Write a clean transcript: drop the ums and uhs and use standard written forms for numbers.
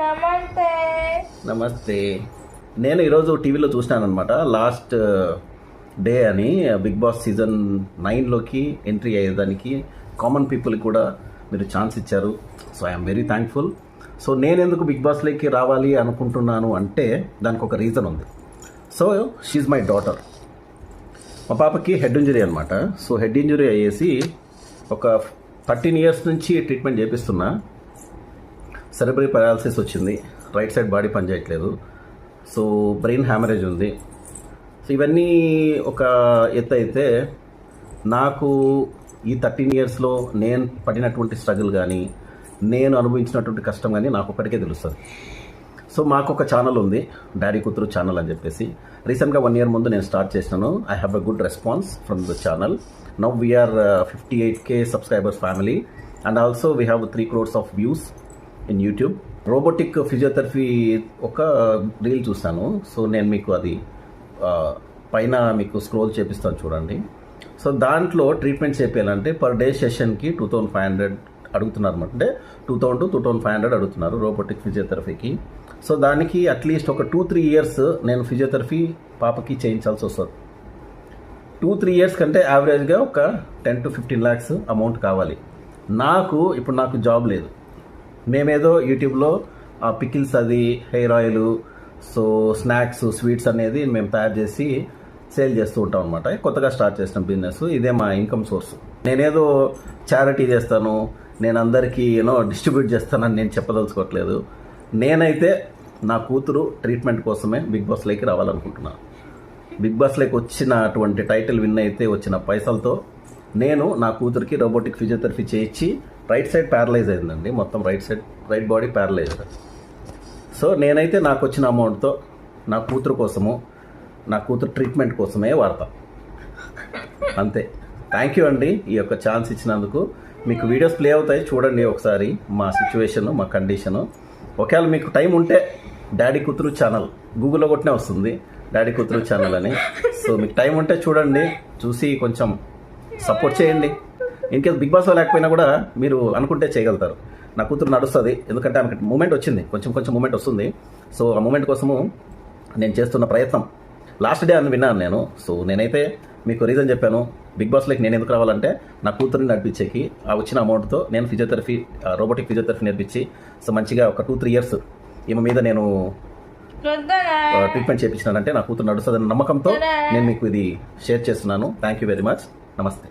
నమస్తే. నమస్తే. నేను ఈరోజు టీవీలో చూసినాను అనమాట. లాస్ట్ డే అని బిగ్ బాస్ సీజన్ 9లోకి ఎంట్రీ అయ్యేదానికి కామన్ పీపుల్కి కూడా మీరు ఛాన్స్ ఇచ్చారు. So I'm very thankful. So నేను ఎందుకు బిగ్ బాస్లోకి రావాలి అనుకుంటున్నాను అంటే దానికి ఒక రీజన్ ఉంది. So she is my daughter. మా పాపకి హెడ్ ఇంజరీ అనమాట. సో హెడ్ ఇంజరీ అయ్యేసి ఒక 13 years నుంచి ట్రీట్మెంట్ చేపిస్తున్నా. సెరెబ్రల్ పారాలసిస్ వచ్చింది, రైట్ సైడ్ బాడీ పనిచేయట్లేదు, సో బ్రెయిన్ హ్యామరేజ్ ఉంది. సో ఇవన్నీ ఒక ఎత్తు అయితే, నాకు ఈ 13 yearsలో నేను పడినటువంటి స్ట్రగుల్ కానీ నేను అనుభవించినటువంటి కష్టం కానీ నాకు ఒక్కడికే తెలుస్తుంది. సో మాకు ఒక ఛానల్ ఉంది, డాడీ కూతురు ఛానల్ అని చెప్పేసి. రీసెంట్గా 1 year ముందు నేను స్టార్ట్ చేసినాను. I have a good response from the channel. Now we are 58K subscribers family and also we have 3 crores of views in YouTube. Robotic physiotherapy ఒక రీల్ చూస్తాను. సో నేను మీకు అది పైన మీకు స్క్రోల్ చేపిస్తాను చూడండి. సో దాంట్లో ట్రీట్మెంట్ చేయాలంటే పర్ డే సెషన్కి 2500 అడుగుతున్నారు అనమాట. అంటే 2000 to 2500 అడుగుతున్నారు రోబోటిక్ ఫిజియోథెరపీకి. సో దానికి అట్లీస్ట్ ఒక 2-3 years నేను ఫిజియోథెరపీ పాపకి చేయించాల్సి వస్తుంది. 2-3 years కంటే యావరేజ్గా ఒక 10 to 15 lakhs అమౌంట్ కావాలి. ఇప్పుడు నాకు జాబ్ లేదు. మేమేదో యూట్యూబ్లో పికిల్స్, అది hair oil, so snacks, sweets అనేది మేము తయారు చేసి సేల్ చేస్తూ ఉంటాం అనమాట. కొత్తగా స్టార్ట్ చేసిన బిజినెస్ ఇదే, మా ఇన్కమ్ సోర్స్. నేనేదో చారిటీ చేస్తాను, నేను అందరికీ డిస్ట్రిబ్యూట్ చేస్తానని నేను చెప్పదలుచుకోవట్లేదు. నేనైతే నా కూతురు ట్రీట్మెంట్ కోసమే బిగ్ బాస్లోకి రావాలనుకుంటున్నాను. బిగ్ బాస్లోకి వచ్చినటువంటి టైటిల్ విన్ అయితే వచ్చిన పైసలతో నేను నా కూతురికి రోబోటిక్ ఫిజియోథెరపీ చేయించి, రైట్ సైడ్ ప్యారలైజ్ అయిందండి, మొత్తం రైట్ బాడీ ప్యారలైజ్డ్. సో నేనైతే నాకు వచ్చిన అమౌంట్తో నా కూతురు కోసము, నా కూతురు ట్రీట్మెంట్ కోసమే వాడతా. అంతే. థ్యాంక్ యూ అండి ఈ యొక్క ఛాన్స్ ఇచ్చినందుకు. మీకు వీడియోస్ ప్లే అవుతాయి, చూడండి ఒకసారి మా సిచ్యువేషను, మా కండిషను. ఒకవేళ మీకు టైం ఉంటే డాడీ కూతురు ఛానల్ గూగుల్లో కొట్టినే వస్తుంది, డాడీ కూతురు ఛానల్ అని. సో మీకు టైం ఉంటే చూడండి, చూసి కొంచెం సపోర్ట్ చేయండి. ఇన్కేస్ బిగ్ బాస్లో లేకపోయినా కూడా మీరు అనుకుంటే చేయగలుగుతారు. నా కూతురు నడుస్తుంది, ఎందుకంటే ఆమెకి మూమెంట్ వచ్చింది, కొంచెం మూమెంట్ వస్తుంది. సో ఆ మూమెంట్ కోసము నేను చేస్తున్న ప్రయత్నం లాస్ట్ డే అని విన్నాను నేను. సో నేనైతే మీకు రీజన్ చెప్పాను, బిగ్ బాస్లోకి నేను ఎందుకు రావాలంటే నా కూతురిని నడిపించేకి ఆ వచ్చిన అమౌంట్తో నేను ఫిజియోథెరపీ, రోబోటిక్ ఫిజియోథెరపీ నేర్పించి, సో మంచిగా ఒక 2-3 years ఈమె మీద నేను ట్రీట్మెంట్ చేయించినానంటే నా కూతురు నడుస్తుందన్న నమ్మకంతో నేను మీకు ఇది షేర్ చేస్తున్నాను. Thank you very much. నమస్తే.